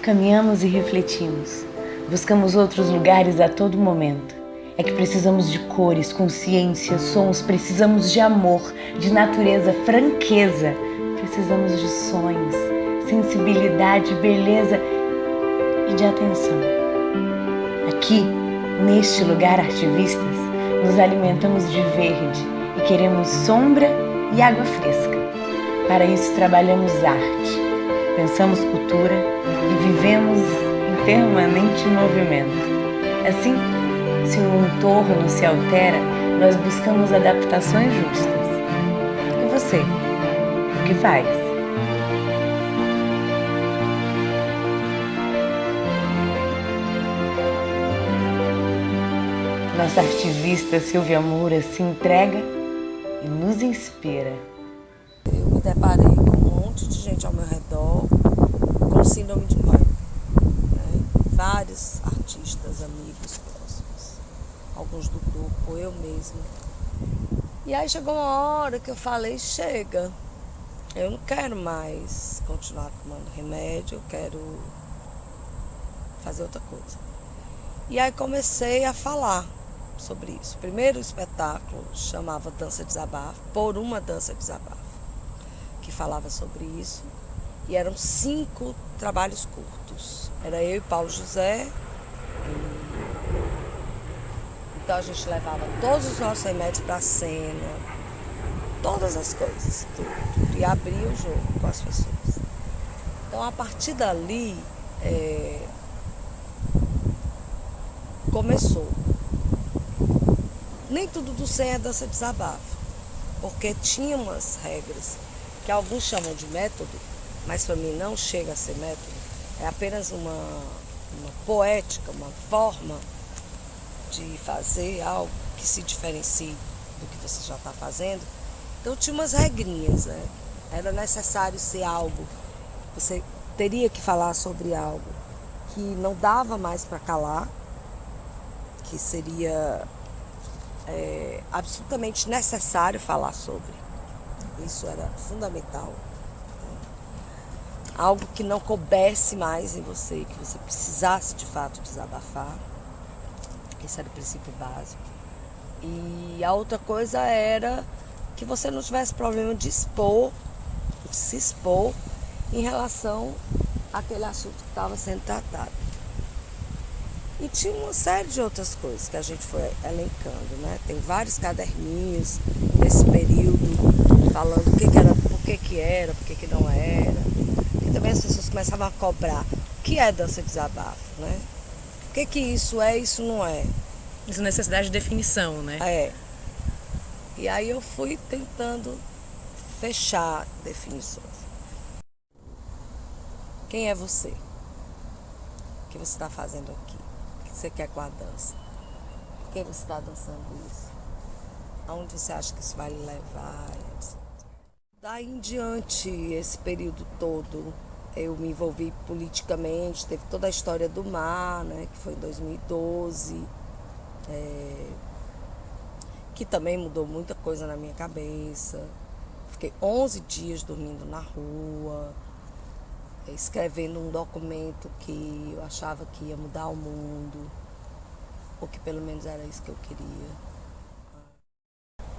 Caminhamos e refletimos. Buscamos outros lugares a todo momento. É que precisamos de cores, consciência, sons, precisamos de amor, de natureza, franqueza. Precisamos de sonhos, sensibilidade, beleza e de atenção. Aqui, neste lugar Artivistas, nos alimentamos de verde e queremos sombra e água fresca. Para isso trabalhamos arte, pensamos cultura e vivemos em permanente movimento. Assim, se o entorno se altera, nós buscamos adaptações justas. E você, o que faz? Nossa artivista Silvia Moura se entrega e nos inspira. Eu me deparei com um monte de gente ao meu redor com síndrome de pânico, né? Vários artistas, amigos próximos, alguns do grupo, eu mesma. E aí chegou uma hora que eu falei, chega, eu não quero mais continuar tomando remédio, eu quero fazer outra coisa. E aí comecei a falar sobre isso. O primeiro espetáculo chamava Dança Desabafo, por uma Dança Desabafo, que falava sobre isso. E eram 5 trabalhos curtos. Era eu e Paulo José. Então a gente levava todos os nossos remédios para a cena, todas as coisas, tudo. E abria o jogo com as pessoas. Então a partir dali começou. Nem tudo do 100 é dança desabafo, porque tinha umas regras que alguns chamam de método, mas para mim não chega a ser método, é apenas uma poética, uma forma de fazer algo que se diferencie do que você já está fazendo. Então tinha umas regrinhas, né? Era necessário ser algo, você teria que falar sobre algo que não dava mais para calar, que seria absolutamente necessário falar sobre. Isso era fundamental. Algo que não coubesse mais em você, que você precisasse de fato desabafar. Esse era o princípio básico. E a outra coisa era que você não tivesse problema de se expor em relação àquele assunto que estava sendo tratado. E tinha uma série de outras coisas que a gente foi elencando, né? Tem vários caderninhos nesse período falando o que era, por que era, por que não era. E também as pessoas começavam a cobrar o que é dança desabafo, né? O que isso é, isso não é. Essa necessidade de definição, né? É. E aí eu fui tentando fechar definições. Quem é você? O que você está fazendo aqui? O que você quer com a dança? Por que você está dançando isso? Aonde você acha que isso vai lhe levar? Daí em diante, esse período todo, eu me envolvi politicamente. Teve toda a história do mar, né, que foi em 2012, que também mudou muita coisa na minha cabeça. Fiquei 11 dias dormindo na rua, escrevendo um documento que eu achava que ia mudar o mundo, ou que pelo menos era isso que eu queria.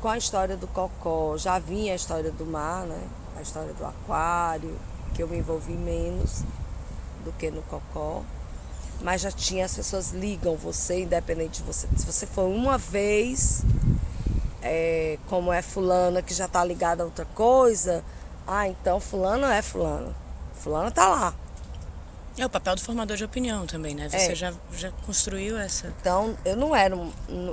Com a história do cocó, já vinha a história do mar, né? A história do aquário, que eu me envolvi menos do que no cocó. Mas já tinha, as pessoas ligam você, independente de você. Se você for uma vez, como é fulana que já está ligada a outra coisa, então fulana é fulana. Fulana tá lá. É o papel do formador de opinião também, né? Você já construiu essa... Então, eu não era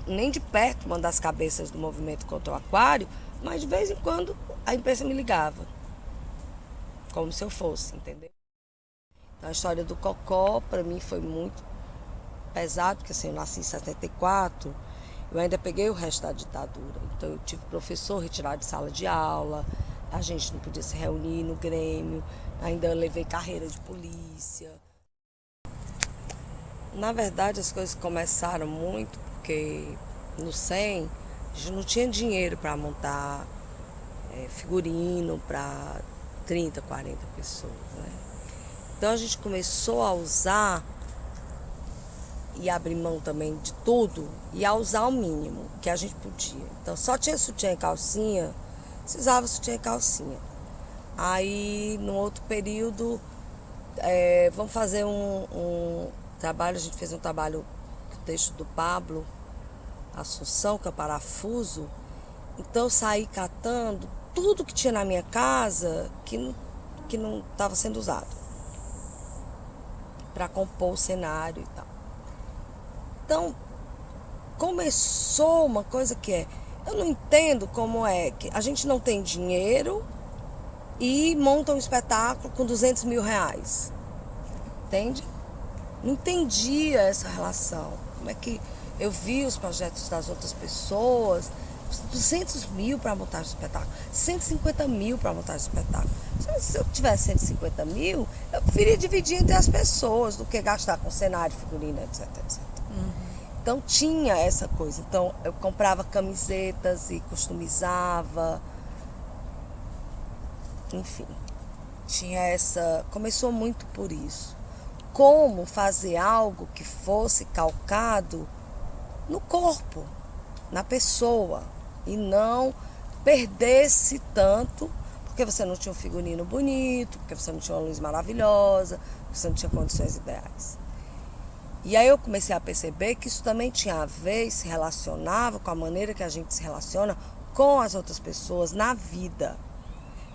nem de perto uma das cabeças do movimento contra o aquário, mas de vez em quando a imprensa me ligava. Como se eu fosse, entendeu? Então, a história do cocó, para mim, foi muito pesado, porque assim, eu nasci em 74, eu ainda peguei o resto da ditadura. Então, eu tive professor retirado de sala de aula, a gente não podia se reunir no Grêmio, ainda levei carreira de polícia. Na verdade, as coisas começaram muito porque no 100 a gente não tinha dinheiro para montar figurino para 30, 40 pessoas, né? Então a gente começou a usar e abrir mão também de tudo e a usar o mínimo que a gente podia. Então só tinha sutiã e calcinha, se usava sutiã e calcinha. Aí no outro período, vamos fazer um trabalho, a gente fez um trabalho, o texto do Pablo Assunção, que é o parafuso. Então eu saí catando tudo que tinha na minha casa que não estava sendo usado para compor o cenário e tal. Então começou uma coisa que eu não entendo como é que a gente não tem dinheiro e monta um espetáculo com 200 mil reais. Entende? Não entendia essa relação. Como é que eu vi os projetos das outras pessoas, 200 mil para montar o espetáculo, 150 mil para montar o espetáculo. Se eu tivesse 150 mil, eu preferia dividir entre as pessoas do que gastar com cenário, figurino, etc, etc. Então tinha essa coisa. Então eu comprava camisetas e customizava. Enfim, tinha essa... Começou muito por isso. Como fazer algo que fosse calcado no corpo, na pessoa, e não perdesse tanto porque você não tinha um figurino bonito, porque você não tinha uma luz maravilhosa, porque você não tinha condições ideais. E aí eu comecei a perceber que isso também tinha a ver e se relacionava com a maneira que a gente se relaciona com as outras pessoas na vida.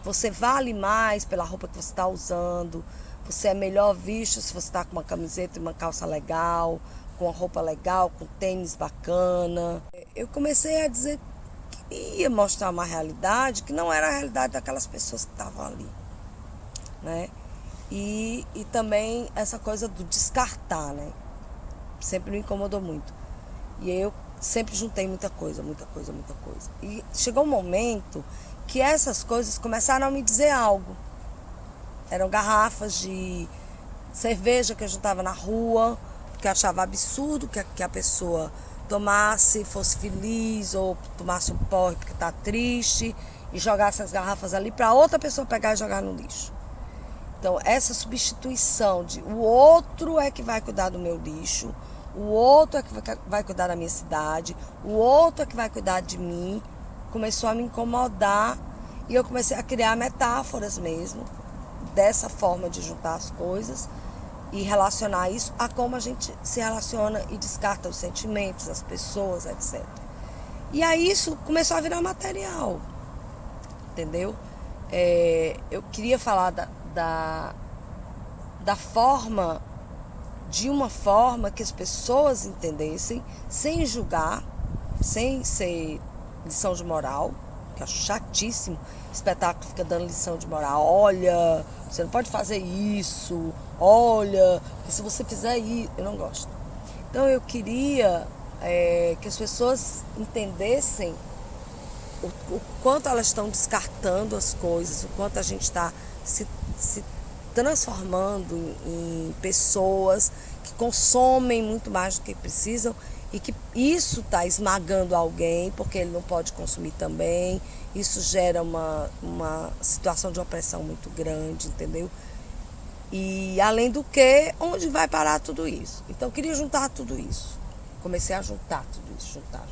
Você vale mais pela roupa que você está usando, você é melhor visto se você está com uma camiseta e uma calça legal, com uma roupa legal, com tênis bacana. Eu comecei a dizer que ia mostrar uma realidade que não era a realidade daquelas pessoas que estavam ali, né? E também essa coisa do descartar, né? Sempre me incomodou muito. E eu sempre juntei muita coisa. E chegou um momento que essas coisas começaram a me dizer algo. Eram garrafas de cerveja que eu juntava na rua, que eu achava absurdo que a pessoa tomasse, fosse feliz, ou tomasse um porre porque está triste, e jogasse as garrafas ali para outra pessoa pegar e jogar no lixo. Então, essa substituição de o outro é que vai cuidar do meu lixo, o outro é que vai cuidar da minha cidade, o outro é que vai cuidar de mim, começou a me incomodar, e eu comecei a criar metáforas mesmo, dessa forma de juntar as coisas e relacionar isso a como a gente se relaciona e descarta os sentimentos, as pessoas, etc. E aí isso começou a virar material, entendeu? Eu queria falar da forma, de uma forma que as pessoas entendessem, sem julgar, sem ser lição de moral, que eu acho chatíssimo. Espetáculo fica dando lição de moral. Olha, você não pode fazer isso. Olha, se você fizer isso... Eu não gosto. Então eu queria que as pessoas entendessem o quanto elas estão descartando as coisas, o quanto a gente está se transformando em pessoas que consomem muito mais do que precisam e que isso está esmagando alguém porque ele não pode consumir também. Isso gera uma situação de opressão muito grande, entendeu? E além do que, onde vai parar tudo isso? Então eu queria juntar tudo isso. Comecei a juntar tudo isso, juntar.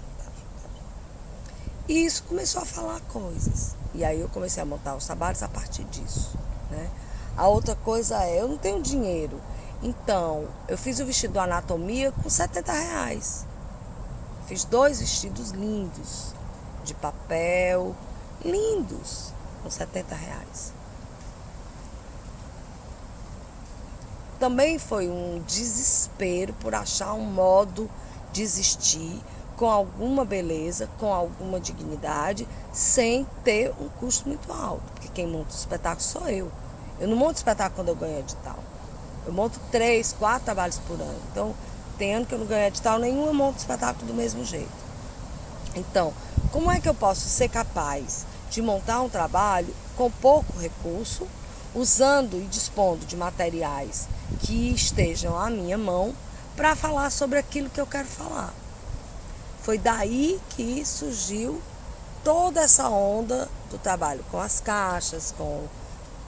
E isso começou a falar coisas. E aí eu comecei a montar os trabalhos a partir disso, né? A outra coisa eu não tenho dinheiro. Então, eu fiz o vestido do Anatomia com R$70. Fiz 2 vestidos lindos, de papel, lindos, com R$70. Também foi um desespero por achar um modo de existir com alguma beleza, com alguma dignidade, sem ter um custo muito alto. Porque quem monta o espetáculo sou eu. Eu não monto espetáculo quando eu ganho edital. Eu monto 3, 4 trabalhos por ano. Então, tem ano que eu não ganho edital nenhum, eu monto espetáculo do mesmo jeito. Então, como é que eu posso ser capaz de montar um trabalho com pouco recurso, usando e dispondo de materiais que estejam à minha mão para falar sobre aquilo que eu quero falar? Foi daí que surgiu toda essa onda do trabalho com as caixas, com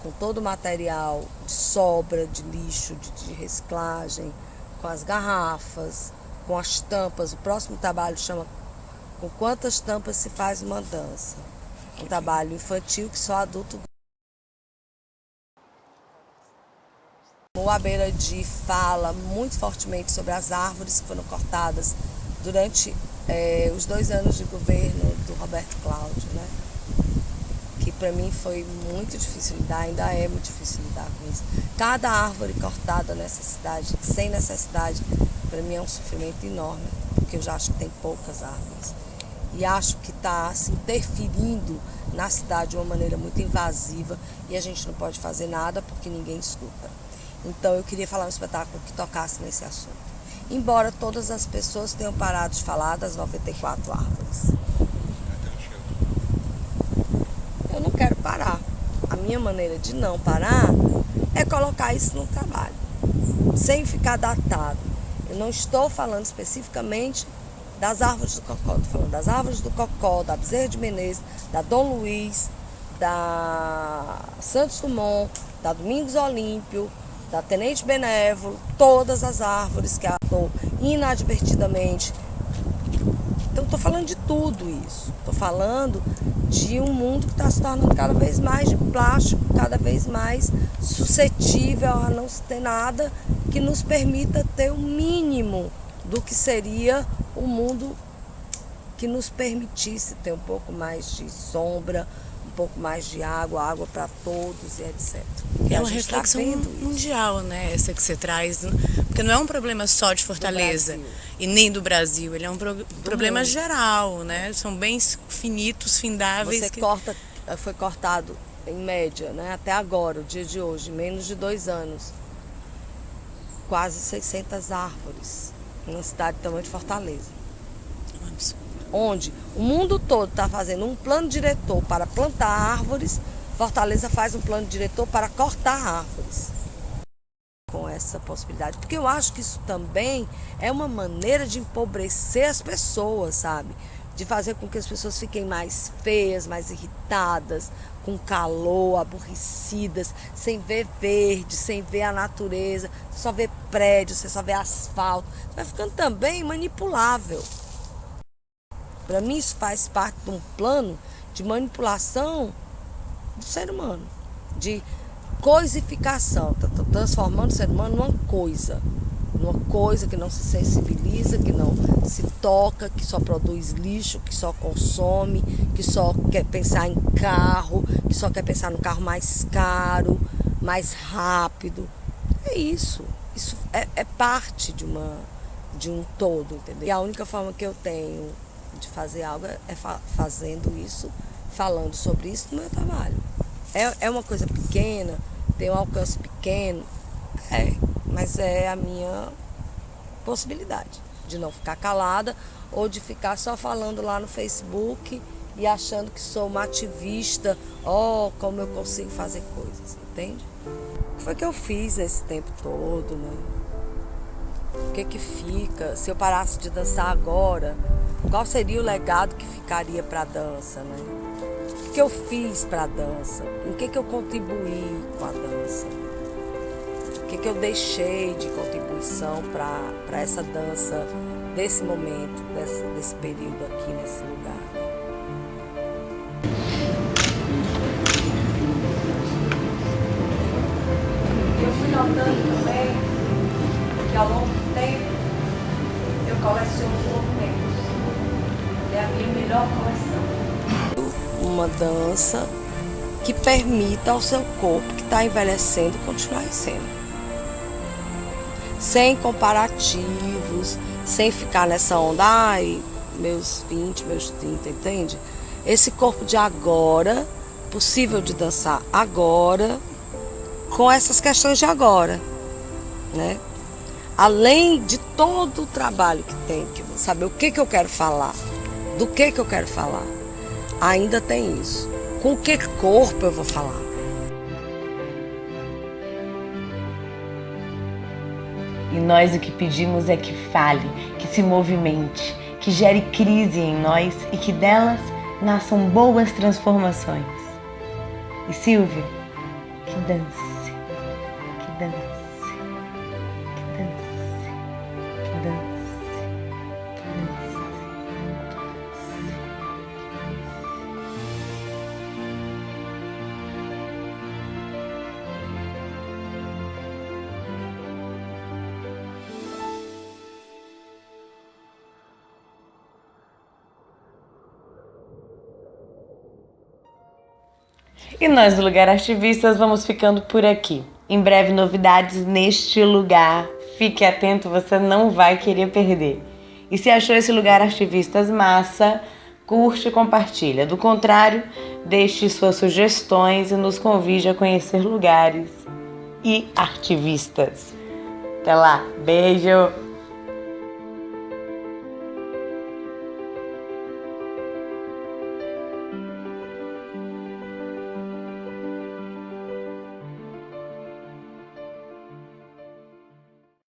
com todo o material de sobra, de lixo, de reciclagem, com as garrafas, com as tampas. O próximo trabalho chama Com Quantas Tampas se Faz uma Dança. Um trabalho infantil que só adulto. O Abeiradi fala muito fortemente sobre as árvores que foram cortadas durante os 2 anos de governo do Roberto Cláudio, né? Que para mim foi muito difícil lidar, ainda é muito difícil lidar com isso. Cada árvore cortada nessa cidade, sem necessidade, para mim é um sofrimento enorme, porque eu já acho que tem poucas árvores. E acho que está se interferindo na cidade de uma maneira muito invasiva e a gente não pode fazer nada porque ninguém escuta. Então eu queria falar um espetáculo que tocasse nesse assunto. Embora todas as pessoas tenham parado de falar das 94 árvores. Eu não quero parar. A minha maneira de não parar é colocar isso no trabalho, sem ficar datado. Eu não estou falando especificamente das árvores do Cocó, estou falando das árvores do Cocó, da Bezerra de Menezes, da Dom Luiz, da Santos Dumont, da Domingos Olímpio, da Tenente Benévolo, todas as árvores que atuam inadvertidamente. Então, estou falando de tudo isso. Estou falando de um mundo que está se tornando cada vez mais de plástico, cada vez mais suscetível a não ter nada que nos permita ter o mínimo do que seria o mundo que nos permitisse ter um pouco mais de sombra, um pouco mais de água para todos e etc. É uma reflexão mundial, né? Essa que você traz, porque não é um problema só de Fortaleza e nem do Brasil, ele é um problema geral, né? São bens finitos, findáveis. Foi cortado em média, né? Até agora, o dia de hoje, menos de 2 anos, quase 600 árvores na cidade do tamanho de Fortaleza. Onde o mundo todo está fazendo um plano diretor para plantar árvores, Fortaleza faz um plano diretor para cortar árvores. Com essa possibilidade. Porque eu acho que isso também é uma maneira de empobrecer as pessoas, sabe? De fazer com que as pessoas fiquem mais feias, mais irritadas, com calor, aborrecidas, sem ver verde, sem ver a natureza. Você só vê prédio, você só vê asfalto. Você vai ficando também manipulável. Para mim isso faz parte de um plano de manipulação do ser humano, de coisificação, transformando o ser humano numa coisa que não se sensibiliza, que não se toca, que só produz lixo, que só consome, que só quer pensar em carro, que só quer pensar no carro mais caro, mais rápido. É isso. Isso é parte de um todo, entendeu? E a única forma que eu tenho de fazer algo é fazendo isso, falando sobre isso no meu trabalho. É uma coisa pequena, tem um alcance pequeno, mas é a minha possibilidade de não ficar calada ou de ficar só falando lá no Facebook e achando que sou uma ativista, como eu consigo fazer coisas, entende? O que foi que eu fiz esse tempo todo, né? O que fica? Se eu parasse de dançar agora, qual seria o legado que ficaria para a dança, né? O que eu fiz para a dança? Em que eu contribuí com a dança? O que eu deixei de contribuição para essa dança desse momento, desse período aqui nesse lugar? Eu fui notando também que ao longo do tempo eu coleciono movimentos. É a minha melhor coleção. Uma dança que permita ao seu corpo que está envelhecendo continuar sendo. Sem comparativos, sem ficar nessa onda, meus 20, meus 30, entende? Esse corpo de agora, possível de dançar agora, com essas questões de agora, né? Além de todo o trabalho que tem, que saber o que eu quero falar, do que eu quero falar, ainda tem isso. Com que corpo eu vou falar? E nós o que pedimos é que fale, que se movimente, que gere crise em nós e que delas nasçam boas transformações. E Silvia, Que dance, que dance, que dance, que dance, que dance. E nós do Lugar Artivistas vamos ficando por aqui. Em breve novidades neste lugar. Fique atento, você não vai querer perder. E se achou esse Lugar Artivistas massa, curte e compartilha. Do contrário, deixe suas sugestões e nos convide a conhecer lugares e artivistas. Até lá, beijo!